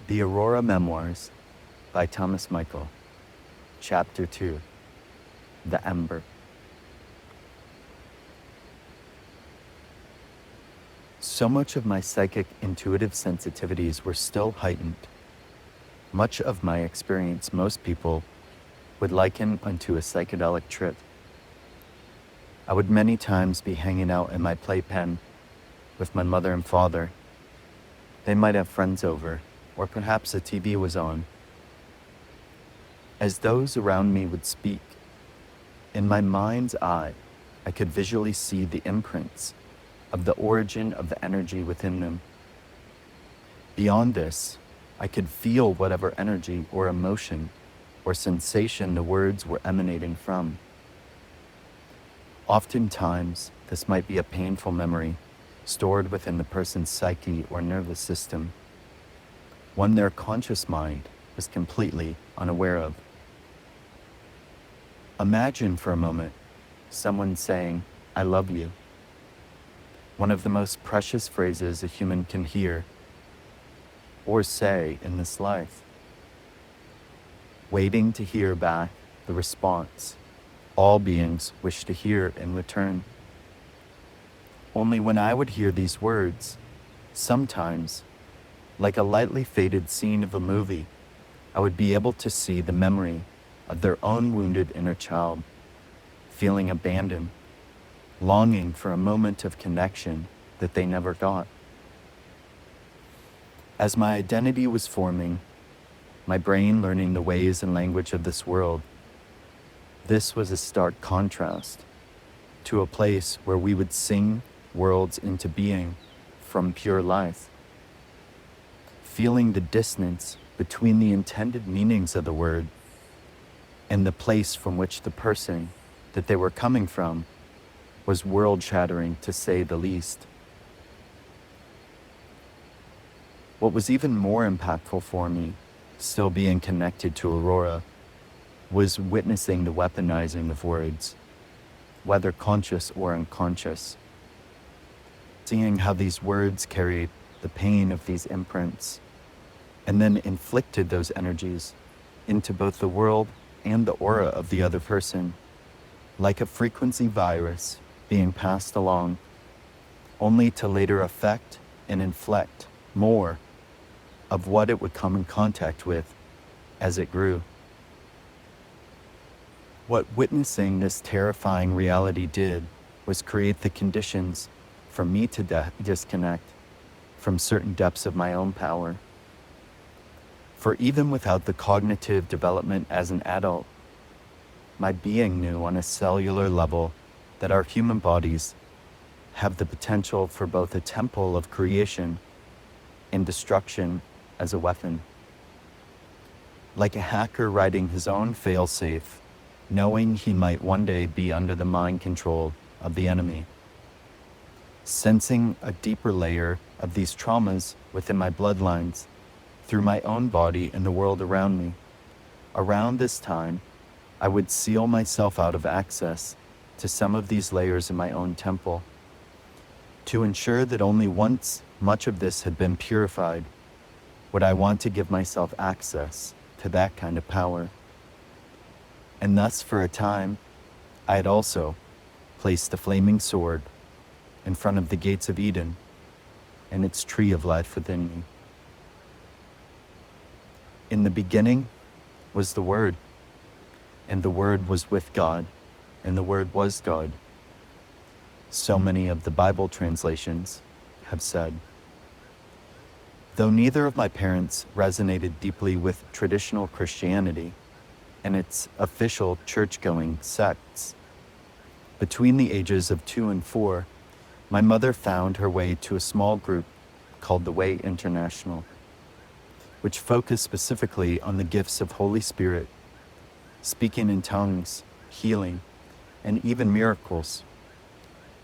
The Aurora Memoirs by Thomas Michael. Chapter 2. The Ember. So much of my psychic intuitive sensitivities were still heightened. Much of my experience most people would liken unto a psychedelic trip. I would many times be hanging out in my playpen with my mother and father. They might have friends over, or perhaps a TV was on. As those around me would speak, in my mind's eye, I could visually see the imprints of the origin of the energy within them. Beyond this, I could feel whatever energy or emotion or sensation the words were emanating from. Oftentimes, this might be a painful memory stored within the person's psyche or nervous system, one their conscious mind was completely unaware of. Imagine for a moment someone saying, "I love you." One of the most precious phrases a human can hear or say in this life. Waiting to hear back the response all beings wish to hear in return. Only when I would hear these words, sometimes, like a lightly faded scene of a movie, I would be able to see the memory of their own wounded inner child, feeling abandoned, longing for a moment of connection that they never got. As my identity was forming, my brain learning the ways and language of this world, this was a stark contrast to a place where we would sing worlds into being from pure life. Feeling the dissonance between the intended meanings of the word and the place from which the person that they were coming from was world-shattering, to say the least. What was even more impactful for me, still being connected to Aurora, was witnessing the weaponizing of words, whether conscious or unconscious. Seeing how these words carried the pain of these imprints and then inflicted those energies into both the world and the aura of the other person, like a frequency virus being passed along, only to later affect and inflect more of what it would come in contact with as it grew. What witnessing this terrifying reality did was create the conditions for me to disconnect from certain depths of my own power. For even without the cognitive development as an adult, my being knew on a cellular level that our human bodies have the potential for both a temple of creation and destruction as a weapon. Like a hacker writing his own failsafe, knowing he might one day be under the mind control of the enemy. Sensing a deeper layer of these traumas within my bloodlines through my own body and the world around me. Around this time, I would seal myself out of access to some of these layers in my own temple, to ensure that only once much of this had been purified would I want to give myself access to that kind of power. And thus, for a time, I had also placed the flaming sword in front of the gates of Eden and its tree of life within me. In the beginning was the Word, and the Word was with God, and the Word was God. So many of the Bible translations have said. Though neither of my parents resonated deeply with traditional Christianity and its official church-going sects, between the ages of 2 and 4, my mother found her way to a small group called the Way International, which focused specifically on the gifts of Holy Spirit, speaking in tongues, healing, and even miracles.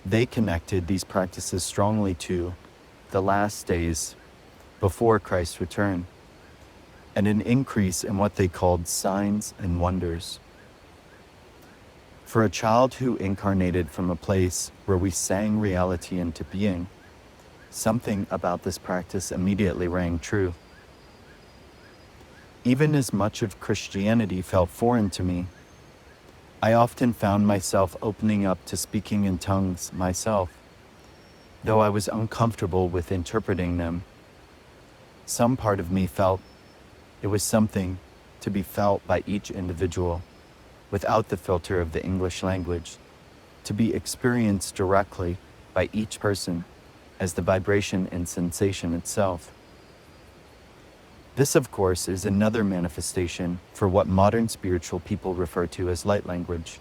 They connected these practices strongly to the last days before Christ's return, and an increase in what they called signs and wonders. For a child who incarnated from a place where we sang reality into being, something about this practice immediately rang true. Even as much of Christianity felt foreign to me, I often found myself opening up to speaking in tongues myself, though I was uncomfortable with interpreting them. Some part of me felt it was something to be felt by each individual, without the filter of the English language, to be experienced directly by each person as the vibration and sensation itself. This, of course, is another manifestation for what modern spiritual people refer to as light language.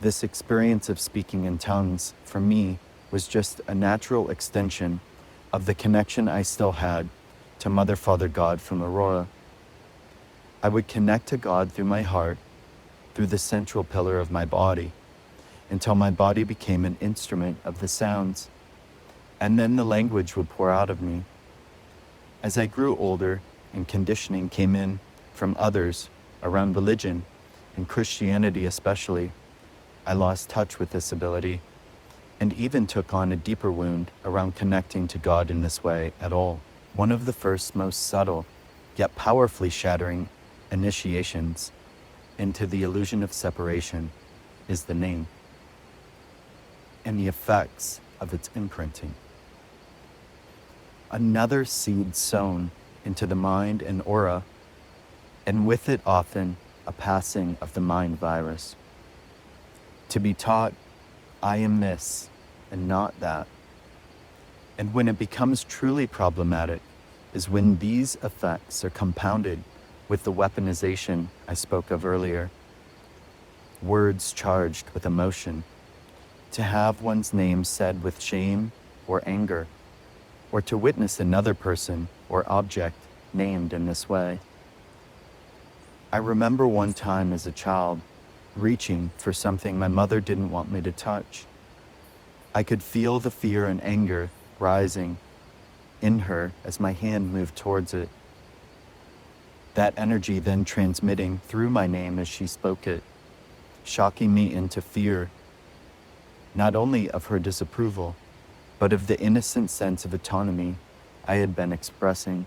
This experience of speaking in tongues, for me, was just a natural extension of the connection I still had to Mother, Father, God from Aurora. I would connect to God through my heart, through the central pillar of my body, until my body became an instrument of the sounds, and then the language would pour out of me. As I grew older and conditioning came in from others around religion and Christianity especially, I lost touch with this ability and even took on a deeper wound around connecting to God in this way at all. One of the first most subtle, yet powerfully shattering initiations into the illusion of separation is the name and the effects of its imprinting. Another seed sown into the mind and aura, and with it often a passing of the mind virus. To be taught, I am this and not that. And when it becomes truly problematic is when these effects are compounded with the weaponization I spoke of earlier. Words charged with emotion, to have one's name said with shame or anger, or to witness another person or object named in this way. I remember one time as a child reaching for something my mother didn't want me to touch. I could feel the fear and anger rising in her as my hand moved towards it. That energy then transmitting through my name as she spoke it, shocking me into fear, not only of her disapproval, but of the innocent sense of autonomy I had been expressing.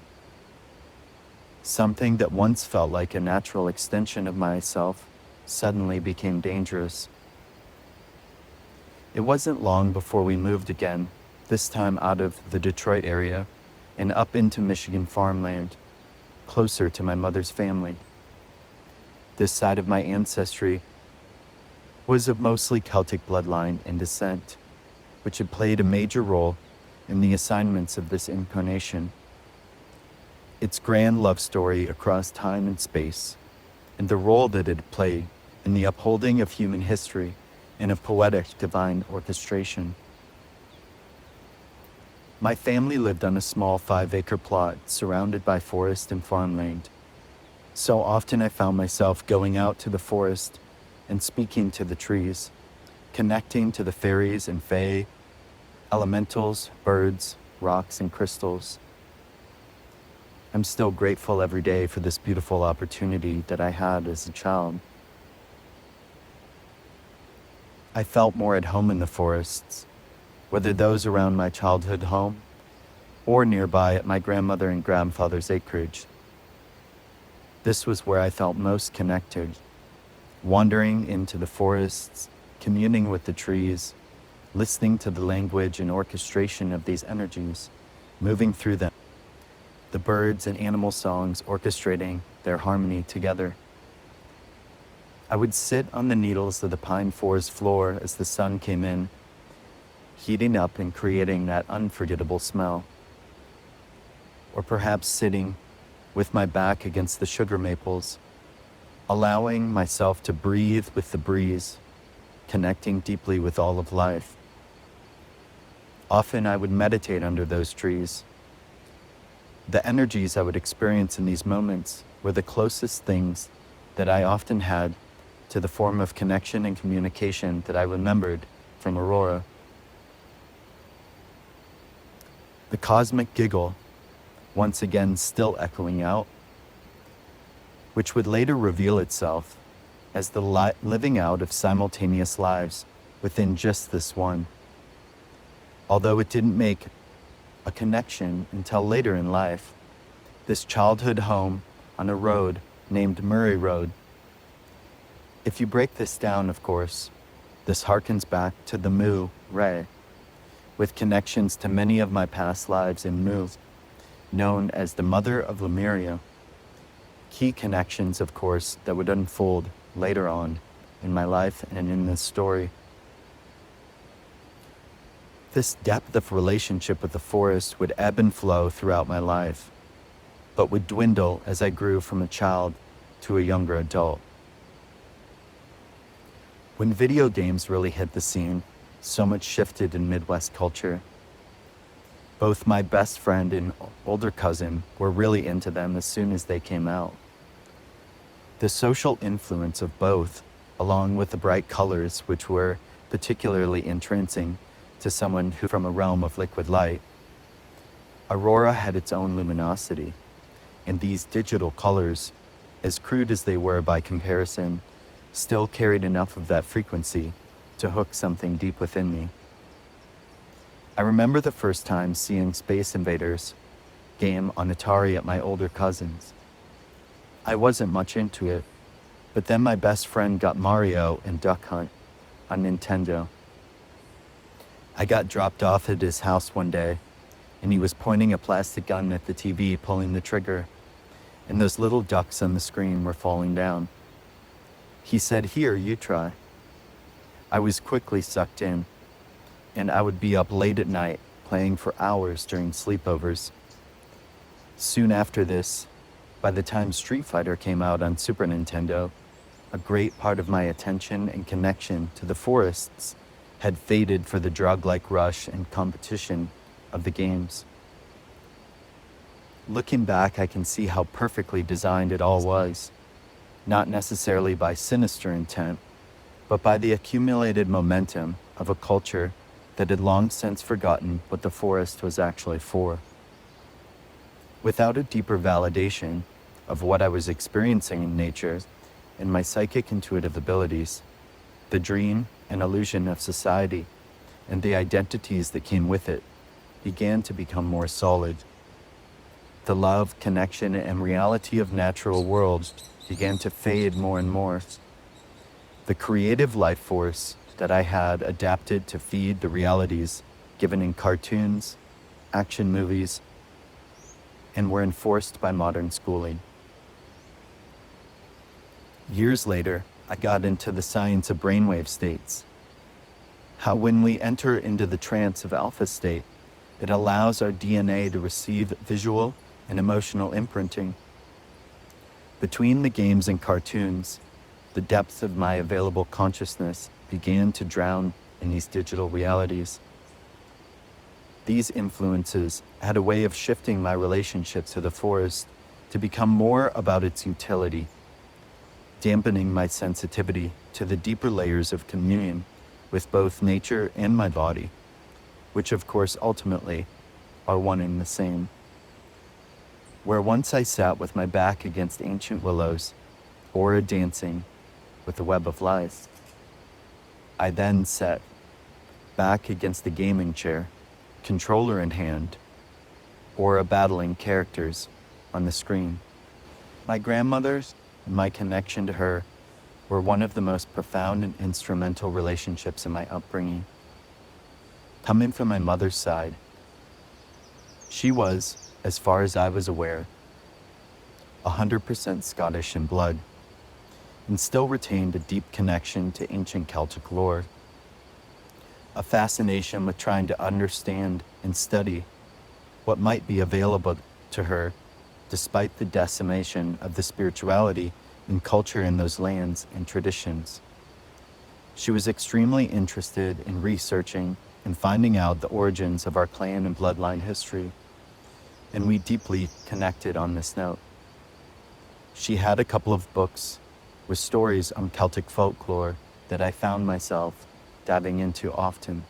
Something that once felt like a natural extension of myself suddenly became dangerous. It wasn't long before we moved again, this time out of the Detroit area and up into Michigan farmland, closer to my mother's family. This side of my ancestry was of mostly Celtic bloodline and descent, which had played a major role in the assignments of this incarnation. Its grand love story across time and space, and the role that it played in the upholding of human history and of poetic divine orchestration. My family lived on a small 5-acre plot surrounded by forest and farmland. So often I found myself going out to the forest and speaking to the trees, connecting to the fairies and fae, elementals, birds, rocks, and crystals. I'm still grateful every day for this beautiful opportunity that I had as a child. I felt more at home in the forests, whether those around my childhood home or nearby at my grandmother and grandfather's acreage. This was where I felt most connected, wandering into the forests, communing with the trees, listening to the language and orchestration of these energies, moving through them, the birds and animal songs orchestrating their harmony together. I would sit on the needles of the pine forest floor as the sun came in, heating up and creating that unforgettable smell. Or perhaps sitting with my back against the sugar maples, allowing myself to breathe with the breeze, connecting deeply with all of life. Often I would meditate under those trees. The energies I would experience in these moments were the closest things that I often had to the form of connection and communication that I remembered from Aurora. The cosmic giggle, once again still echoing out, which would later reveal itself as the living out of simultaneous lives within just this one. Although it didn't make a connection until later in life, this childhood home on a road named Murray Road. If you break this down, of course, this harkens back to the Mu, Ray, with connections to many of my past lives in Mu, known as the Mother of Lemuria. Key connections, of course, that would unfold later on in my life and in this story. This depth of relationship with the forest would ebb and flow throughout my life, but would dwindle as I grew from a child to a younger adult. When video games really hit the scene, so much shifted in Midwest culture. Both my best friend and older cousin were really into them as soon as they came out. The social influence of both, along with the bright colors which were particularly entrancing to someone who from a realm of liquid light. Aurora had its own luminosity, and these digital colors, as crude as they were by comparison, still carried enough of that frequency to hook something deep within me. I remember the first time seeing Space Invaders game on Atari at my older cousin's. I wasn't much into it, but then my best friend got Mario and Duck Hunt on Nintendo. I got dropped off at his house one day, and he was pointing a plastic gun at the TV, pulling the trigger, and those little ducks on the screen were falling down. He said, "Here, you try." I was quickly sucked in, and I would be up late at night playing for hours during sleepovers. Soon after this, by the time Street Fighter came out on Super Nintendo, a great part of my attention and connection to the forests had faded for the drug-like rush and competition of the games. Looking back, I can see how perfectly designed it all was, not necessarily by sinister intent, but by the accumulated momentum of a culture that had long since forgotten what the forest was actually for. Without a deeper validation of what I was experiencing in nature and my psychic intuitive abilities, the dream and illusion of society and the identities that came with it began to become more solid. The love, connection, and reality of natural world began to fade more and more. The creative life force that I had adapted to feed the realities given in cartoons, action movies, and were enforced by modern schooling. Years later, I got into the science of brainwave states. How when we enter into the trance of alpha state, it allows our DNA to receive visual and emotional imprinting. Between the games and cartoons, the depths of my available consciousness began to drown in these digital realities. These influences had a way of shifting my relationship to the forest to become more about its utility, dampening my sensitivity to the deeper layers of communion with both nature and my body, which of course ultimately are one and the same. Where once I sat with my back against ancient willows, or dancing with the web of life, I then sat back against the gaming chair, controller in hand, or battling characters on the screen. My grandmother's and my connection to her were one of the most profound and instrumental relationships in my upbringing. Coming from my mother's side, she was, as far as I was aware, 100% Scottish in blood, and still retained a deep connection to ancient Celtic lore, a fascination with trying to understand and study what might be available to her despite the decimation of the spirituality and culture in those lands and traditions. She was extremely interested in researching and finding out the origins of our clan and bloodline history, and we deeply connected on this note. She had a couple of books with stories on Celtic folklore that I found myself diving into often.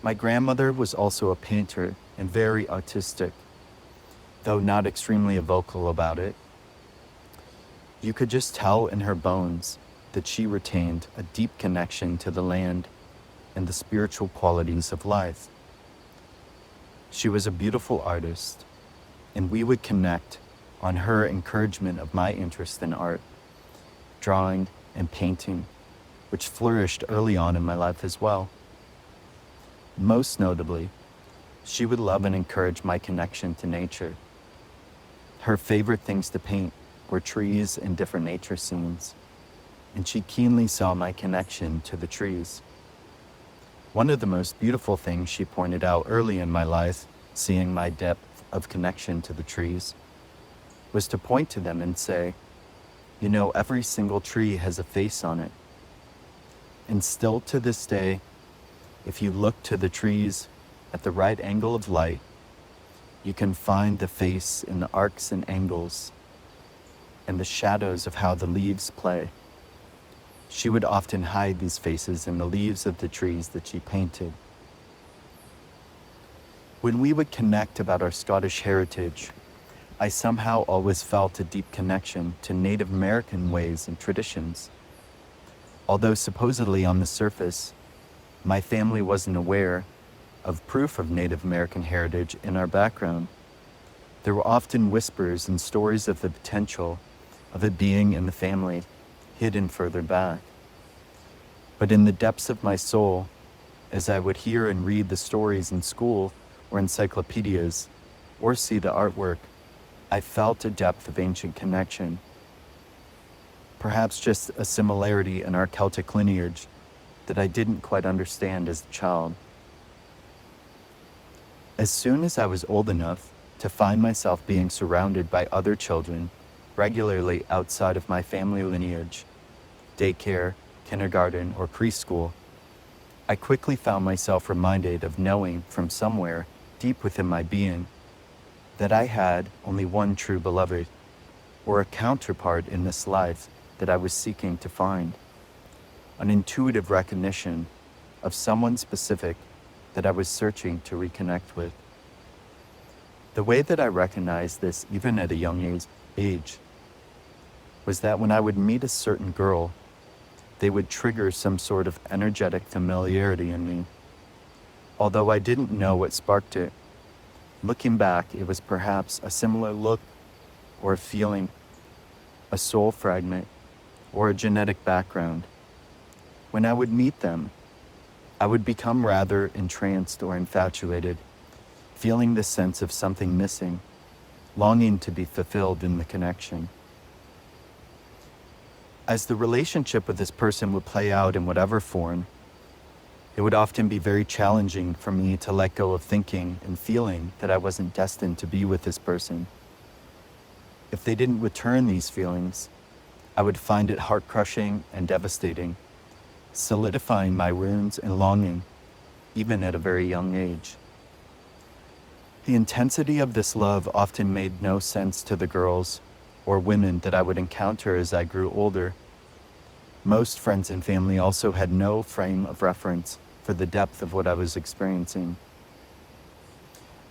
My grandmother was also a painter and very artistic, though not extremely vocal about it. You could just tell in her bones that she retained a deep connection to the land and the spiritual qualities of life. She was a beautiful artist, and we would connect on her encouragement of my interest in art, drawing, and painting, which flourished early on in my life as well. Most notably, she would love and encourage my connection to nature. Her favorite things to paint were trees and different nature scenes, and she keenly saw my connection to the trees. One of the most beautiful things she pointed out early in my life, seeing my depth of connection to the trees, was to point to them and say, "You know, every single tree has a face on it." And still to this day, if you look to the trees at the right angle of light, you can find the face in the arcs and angles and the shadows of how the leaves play. She would often hide these faces in the leaves of the trees that she painted. When we would connect about our Scottish heritage, I somehow always felt a deep connection to Native American ways and traditions. Although supposedly on the surface, my family wasn't aware of proof of Native American heritage in our background, there were often whispers and stories of the potential of it being in the family, hidden further back. But in the depths of my soul, as I would hear and read the stories in school or encyclopedias, or see the artwork, I felt a depth of ancient connection. Perhaps just a similarity in our Celtic lineage that I didn't quite understand as a child. As soon as I was old enough to find myself being surrounded by other children regularly outside of my family lineage, daycare, kindergarten, or preschool, I quickly found myself reminded of knowing from somewhere deep within my being that I had only one true beloved, or a counterpart in this life that I was seeking to find, an intuitive recognition of someone specific that I was searching to reconnect with. The way that I recognized this, even at a young age, was that when I would meet a certain girl, they would trigger some sort of energetic familiarity in me. Although I didn't know what sparked it, looking back, it was perhaps a similar look or a feeling, a soul fragment, or a genetic background. When I would meet them, I would become rather entranced or infatuated, feeling this sense of something missing, longing to be fulfilled in the connection. As the relationship with this person would play out in whatever form, it would often be very challenging for me to let go of thinking and feeling that I wasn't destined to be with this person. If they didn't return these feelings, I would find it heart-crushing and devastating, solidifying my wounds and longing, even at a very young age. The intensity of this love often made no sense to the girls or women that I would encounter as I grew older. Most friends and family also had no frame of reference for the depth of what I was experiencing.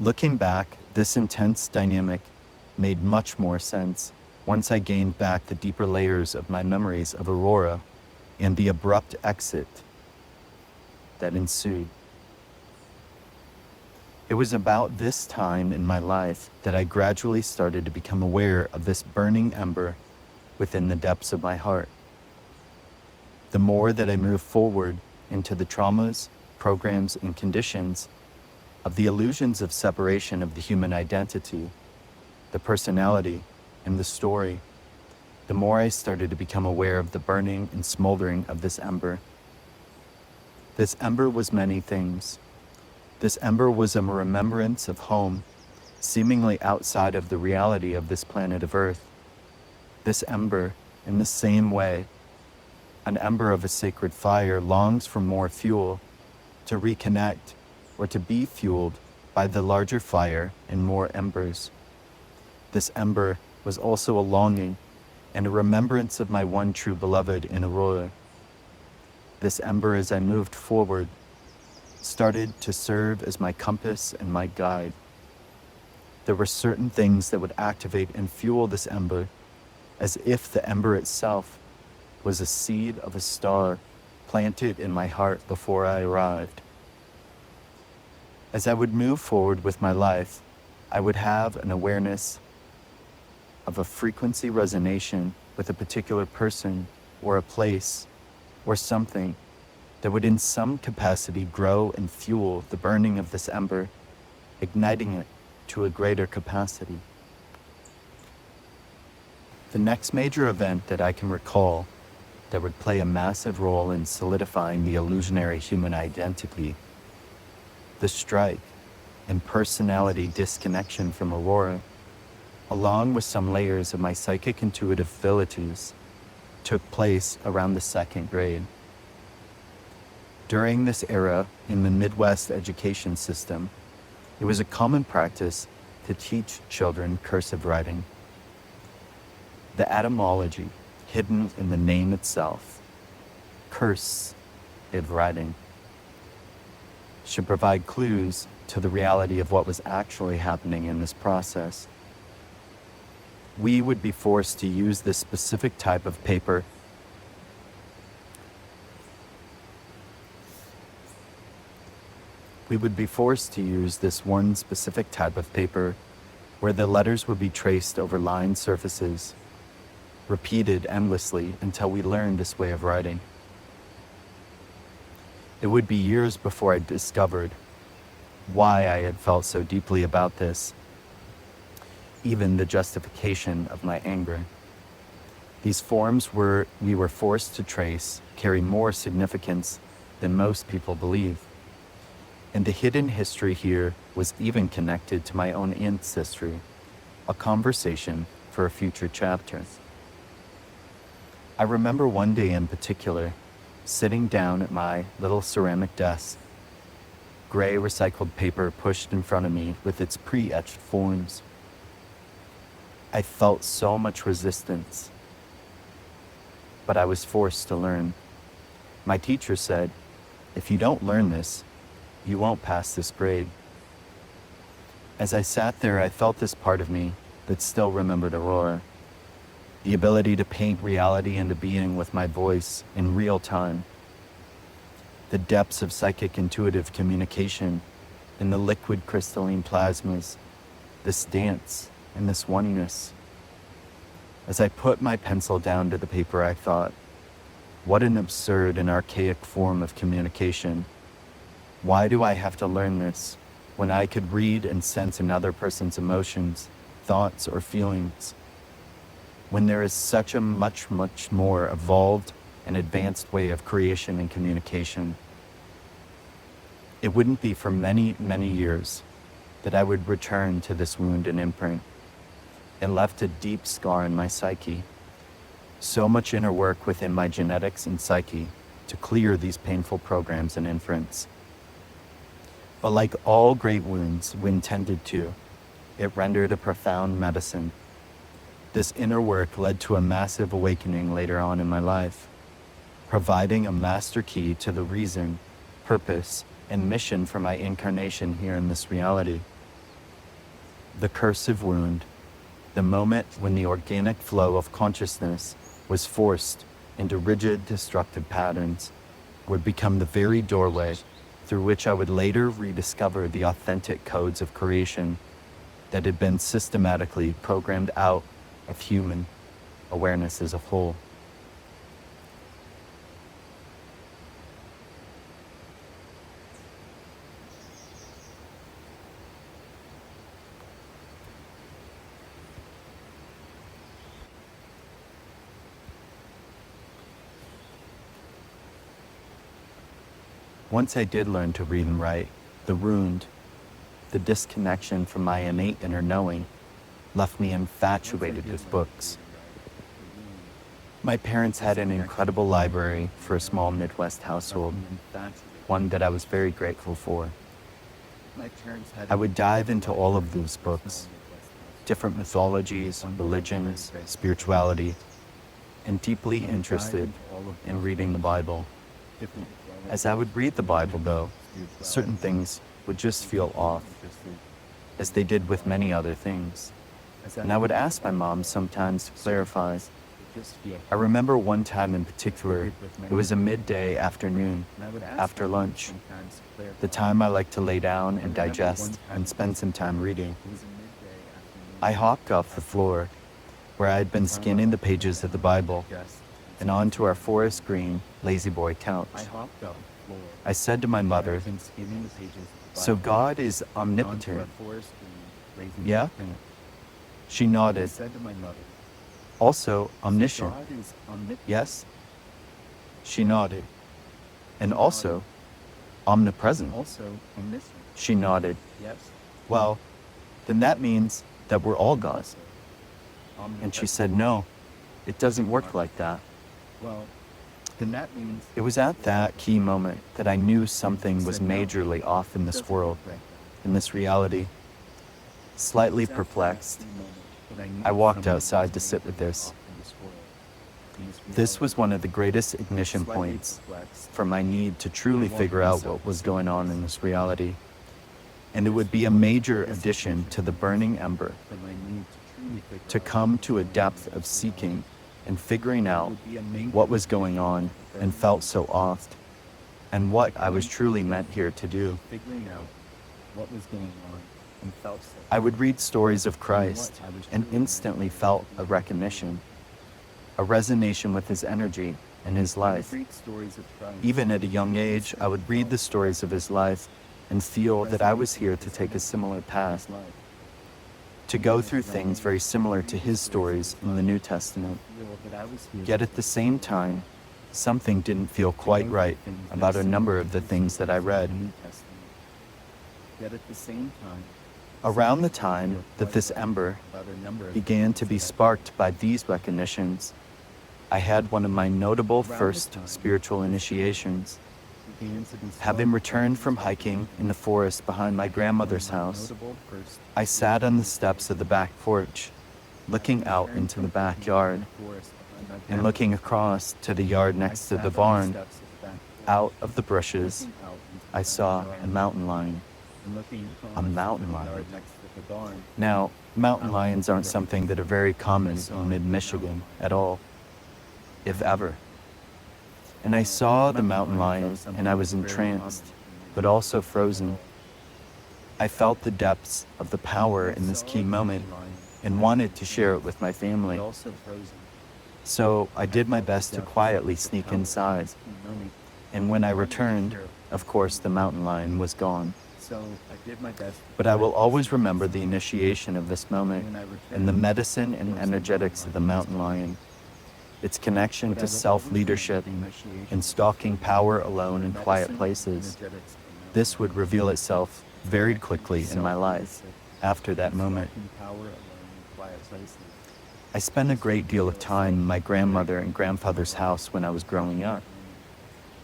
Looking back, this intense dynamic made much more sense once I gained back the deeper layers of my memories of Aurora and the abrupt exit that ensued. It was about this time in my life that I gradually started to become aware of this burning ember within the depths of my heart. The more that I moved forward into the traumas, programs, and conditions of the illusions of separation of the human identity, the personality, and the story, the more I started to become aware of the burning and smoldering of this ember. This ember was many things. This ember was a remembrance of home, seemingly outside of the reality of this planet of Earth. This ember, in the same way, an ember of a sacred fire longs for more fuel, to reconnect, or to be fueled by the larger fire and more embers. This ember was also a longing and a remembrance of my one true beloved in Aurora. This ember, as I moved forward, started to serve as my compass and my guide. There were certain things that would activate and fuel this ember, as if the ember itself was a seed of a star planted in my heart before I arrived. As I would move forward with my life, I would have an awareness of a frequency resonation with a particular person or a place or something that would in some capacity grow and fuel the burning of this ember, igniting it to a greater capacity. The next major event that I can recall that would play a massive role in solidifying the illusionary human identity, the strike and personality disconnection from Aurora, along with some layers of my psychic intuitive abilities, took place around the second grade. During this era in the Midwest education system, it was a common practice to teach children cursive writing. The etymology hidden in the name itself, cursive writing, should provide clues to the reality of what was actually happening in this process. We would be forced to use this specific type of paper one specific type of paper where the letters would be traced over lined surfaces, repeated endlessly until we learned this way of writing. It would be years before I discovered why I had felt so deeply about this, even the justification of my anger. These forms we were forced to trace carry more significance than most people believe. And the hidden history here was even connected to my own ancestry, a conversation for a future chapter. I remember one day in particular, sitting down at my little ceramic desk, gray recycled paper pushed in front of me with its pre-etched forms. I felt so much resistance, but I was forced to learn. My teacher said, "If you don't learn this, you won't pass this grade." As I sat there, I felt this part of me that still remembered Aurora, the ability to paint reality into being with my voice in real time, the depths of psychic intuitive communication in the liquid crystalline plasmas, this dance and this oneness. As I put my pencil down to the paper, I thought, what an absurd and archaic form of communication. Why do I have to learn this when I could read and sense another person's emotions, thoughts, or feelings? When there is such a much more evolved and advanced way of creation and communication. It wouldn't be for many years that I would return to this wound and imprint. It left a deep scar in my psyche. So much inner work within my genetics and psyche to clear these painful programs and imprints. But like all great wounds, when tended to, it rendered a profound medicine. This inner work led to a massive awakening later on in my life, providing a master key to the reason, purpose, and mission for my incarnation here in this reality. The cursive wound, the moment when the organic flow of consciousness was forced into rigid, destructive patterns, would become the very doorway through which I would later rediscover the authentic codes of creation that had been systematically programmed out of human awareness as a whole. Once I did learn to read and write, the wound, the disconnection from my innate inner knowing, left me infatuated with books. My parents had an incredible library for a small Midwest household, one that I was very grateful for. I would dive into all of those books, different mythologies, religions, spirituality, and deeply interested in reading the Bible. As I would read the Bible, though, certain things would just feel off, as they did with many other things. And I would ask my mom sometimes to clarify. I remember one time in particular, it was a midday afternoon, after lunch, the time I like to lay down and digest and spend some time reading. I hopped off the floor where I had been scanning the pages of the Bible, and onto our forest green, lazy boy couch. I said to my mother, "So God is omnipotent?" "Yeah?" She nodded. "Also omniscient?" "Yes?" She nodded. "And also omnipresent?" She nodded. "Well, then that means that we're all God." And she said, "No, it doesn't work like that." It was at that key moment that I knew something was majorly off in this world, in this reality. Slightly perplexed, I walked outside to sit with this. This was one of the greatest ignition points for my need to truly figure out what was going on in this reality. And it would be a major addition to the burning ember to come to a depth of seeking and figuring out what was going on and felt so oft, and what I was truly meant here to do. I would read stories of Christ and instantly felt a recognition, a resonation with his energy and his life. Even at a young age, I would read the stories of his life and feel that I was here to take a similar path, to go through things very similar to his stories in the New Testament. Yet at the same time, something didn't feel quite right about a number of the things that I read. Around the time that this ember began to be sparked by these recognitions, I had one of my notable first spiritual initiations. Having returned from hiking in the forest behind my grandmother's house, I sat on the steps of the back porch, looking out into the backyard, and looking across to the yard next to the barn. Out of the bushes, I saw a mountain lion. A mountain lion. Now, mountain lions aren't something that are very common in mid-Michigan at all, if ever. And I saw the mountain lion, and I was entranced, but also frozen. I felt the depths of the power in this key moment and wanted to share it with my family. So I did my best to quietly sneak inside. And when I returned, of course, the mountain lion was gone. But I will always remember the initiation of this moment and the medicine and energetics of the mountain lion. Its connection to self-leadership and stalking power alone in quiet places. This would reveal itself very quickly in my life after that moment. I spent a great deal of time in my grandmother and grandfather's house when I was growing up,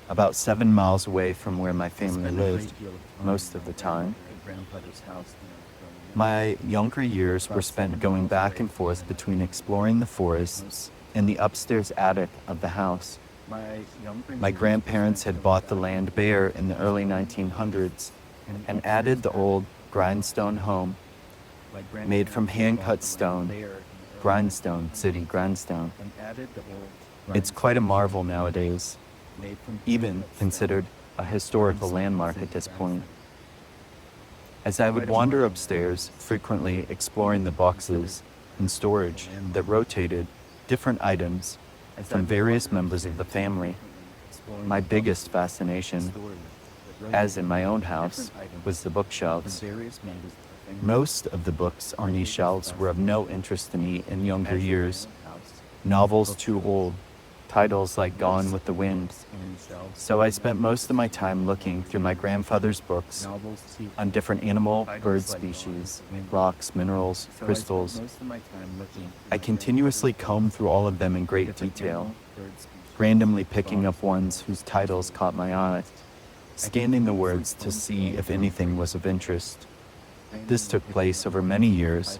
about 7 miles away from where my family lived most of the time. My younger years were spent going back and forth between exploring the forests and the upstairs attic of the house. My grandparents had bought the land bare in the early 1900s and added the old grindstone home, made from hand-cut stone, grindstone, city grindstone. It's quite a marvel nowadays, even considered a historical landmark at this point. As I would wander upstairs, frequently exploring the boxes in storage that rotated different items from various members of the family, my biggest fascination, as in my own house, was the bookshelves. Most of the books on these shelves were of no interest to me in younger years. Novels too old, titles like Gone with the Wind. So I spent most of my time looking through my grandfather's books on different animal, bird species, rocks, minerals, crystals. I continuously combed through all of them in great detail, randomly picking up ones whose titles caught my eye, scanning the words to see if anything was of interest. This took place over many years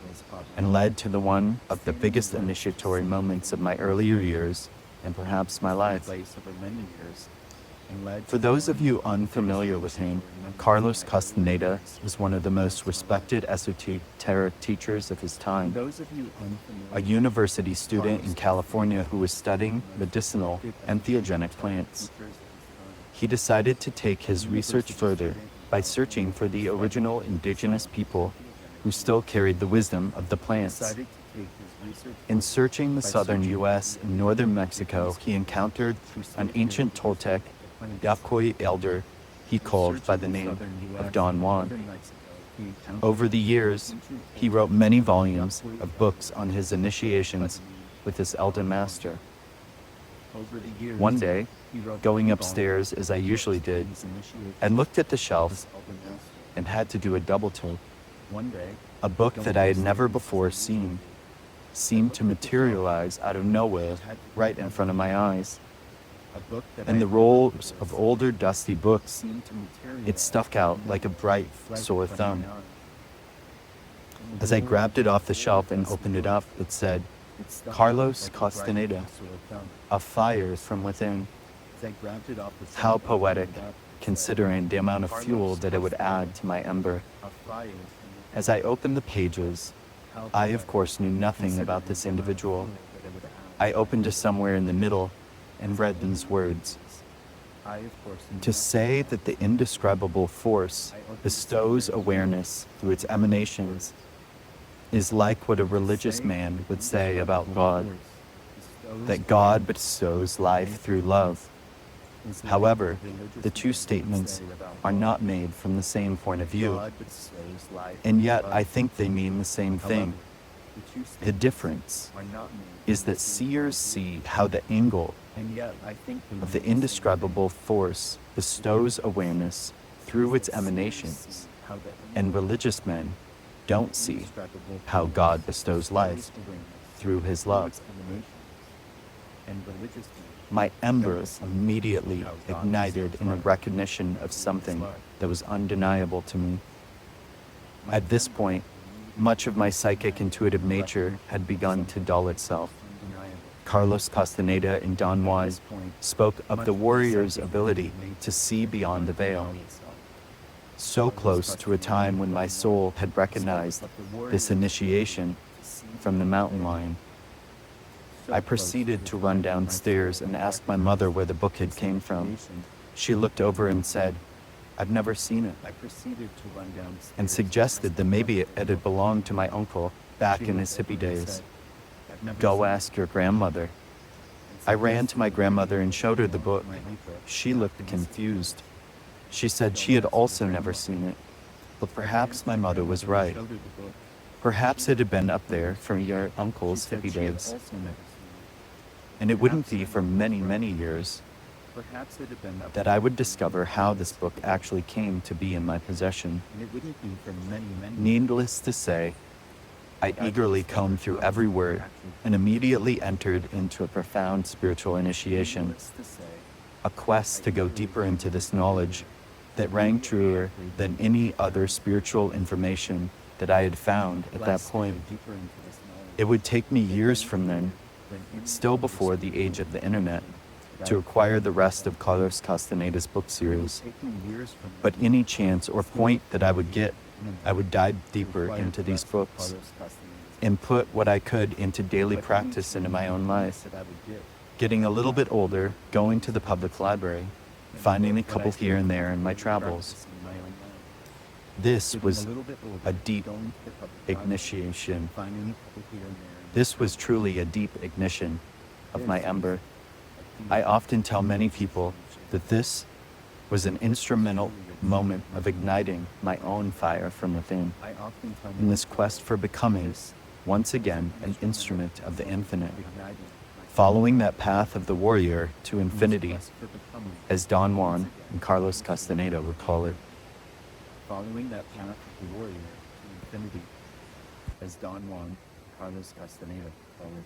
and led to one of the biggest initiatory moments of my earlier years and perhaps my life. For those of you unfamiliar with him, Carlos Castaneda was one of the most respected esoteric teachers of his time, a university student in California who was studying medicinal and theogenic plants. He decided to take his research further by searching for the original indigenous people who still carried the wisdom of the plants. In searching the southern U.S. and northern Mexico, he encountered an ancient Toltec Yaqui elder he called by the name of Don Juan. Over the years, he wrote many volumes of books on his initiations with his elder master. One day, going upstairs as I usually did, I looked at the shelf and had to do a double take. A book that I had never before seen seemed to materialize out of nowhere right in front of my eyes. In the rolls of older dusty books, it stuck out like a bright, sore thumb. As I grabbed it off the shelf and opened it up, it said, Carlos Castaneda, A Fire from Within. How poetic, considering the amount of fuel that it would add to my ember. As I opened the pages, I of course knew nothing about this individual. I opened to somewhere in the middle and read these words. To say that the indescribable force bestows awareness through its emanations is like what a religious man would say about God, that God bestows life through love. However, the two statements are not made from the same point of view, and yet I think they mean the same thing. The difference is that seers see how the angle of the indescribable force bestows awareness through its emanations, and religious men don't see how God bestows life through his love. My ember immediately ignited in a recognition of something that was undeniable to me. At this point, much of my psychic intuitive nature had begun to dull itself. Carlos Castaneda in Don Juan spoke of the warrior's ability to see beyond the veil. So close to a time when my soul had recognized this initiation from the mountain lion. I proceeded to run downstairs and ask my mother where the book had came from. She looked over and said, I've never seen it, and suggested that maybe it had belonged to my uncle back in his hippie days. Go ask your grandmother. I ran to my grandmother and showed her the book. She looked confused. She said she had also never seen it, but perhaps my mother was right. Perhaps it had been up there from your uncle's hippie days. And it wouldn't be for many, many years that I would discover how this book actually came to be in my possession. Needless to say, I eagerly combed through every word and immediately entered into a profound spiritual initiation, a quest to go deeper into this knowledge that rang truer than any other spiritual information that I had found at that point. It would take me years from then, still before the age of the internet, to acquire the rest of Carlos Castaneda's book series. But any chance or point that I would get, I would dive deeper into these books and put what I could into daily practice into my own life. Getting a little bit older, going to the public library, finding a couple here and there in my travels. This was a deep initiation. This was truly a deep ignition of my ember. I often tell many people that this was an instrumental moment of igniting my own fire from within, in this quest for becoming, once again, an instrument of the infinite, following that path of the warrior to infinity, as Don Juan and Carlos Castaneda would call it. Following that path of the warrior to infinity, as Don Juan and Carlos Castaneda would call it.